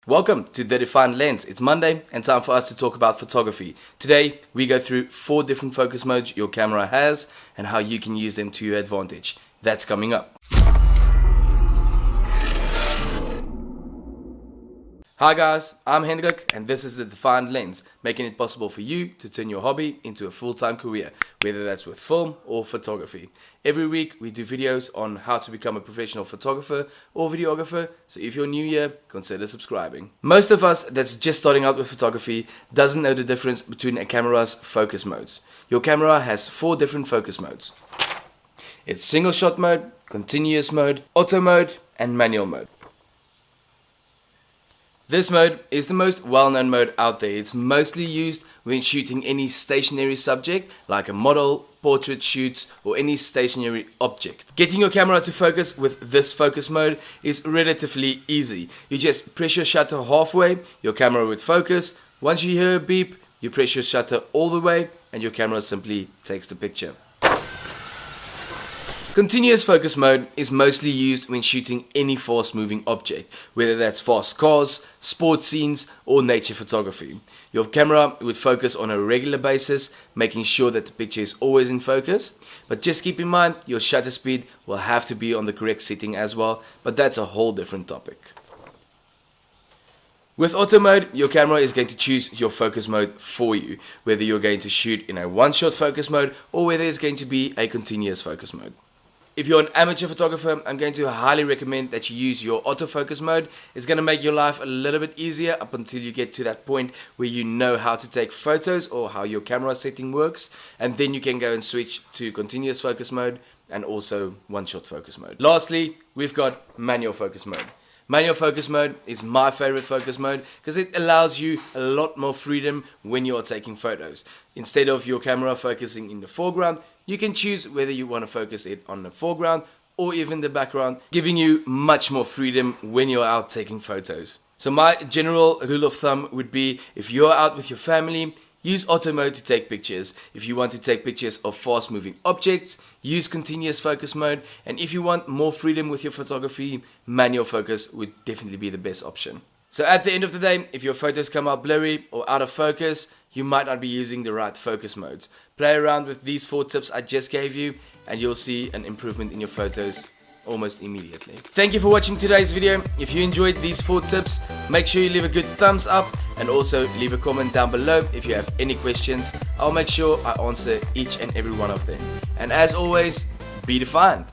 Welcome to The Defined Lens. It's Monday and time for us to talk about photography. Today we go through 4 different focus modes your camera has and how you can use them to your advantage. That's coming up. Hi guys, I'm Hendrik and this is The Defined Lens, making it possible for you to turn your hobby into a full-time career, whether that's with film or photography. Every week we do videos on how to become a professional photographer or videographer, so if you're new here, consider subscribing. Most of us that's just starting out with photography doesn't know the difference between a camera's focus modes. Your camera has 4 different focus modes. It's single shot mode, continuous mode, auto mode and manual mode. This mode is the most well-known mode out there. It's mostly used when shooting any stationary subject like a model, portrait shoots or any stationary object. Getting your camera to focus with this focus mode is relatively easy. You just press your shutter halfway, your camera would focus. Once you hear a beep, you press your shutter all the way and your camera simply takes the picture. Continuous focus mode is mostly used when shooting any fast-moving object, whether that's fast cars, sports scenes, or nature photography. Your camera would focus on a regular basis, making sure that the picture is always in focus. But just keep in mind, your shutter speed will have to be on the correct setting as well, but that's a whole different topic. With auto mode, your camera is going to choose your focus mode for you, whether you're going to shoot in a one-shot focus mode or whether it's going to be a continuous focus mode. If you're an amateur photographer, I'm going to highly recommend that you use your autofocus mode. It's going to make your life a little bit easier up until you get to that point where you know how to take photos or how your camera setting works, and then you can go and switch to continuous focus mode and also one-shot focus mode. Lastly, we've got manual focus mode. Manual focus mode is my favorite focus mode because it allows you a lot more freedom when you are taking photos. Instead of your camera focusing in the foreground, you can choose whether you want to focus it on the foreground or even the background, giving you much more freedom when you're out taking photos. So my general rule of thumb would be, if you're out with your family, use auto mode to take pictures. If you want to take pictures of fast moving objects, use continuous focus mode. And if you want more freedom with your photography, manual focus would definitely be the best option. So at the end of the day, if your photos come out blurry or out of focus, you might not be using the right focus modes. Play around with these 4 tips I just gave you and you'll see an improvement in your photos almost immediately. Thank you for watching today's video. If you enjoyed these 4 tips, make sure you leave a good thumbs up and also leave a comment down below if you have any questions. I'll make sure I answer each and every one of them. And as always, be defined.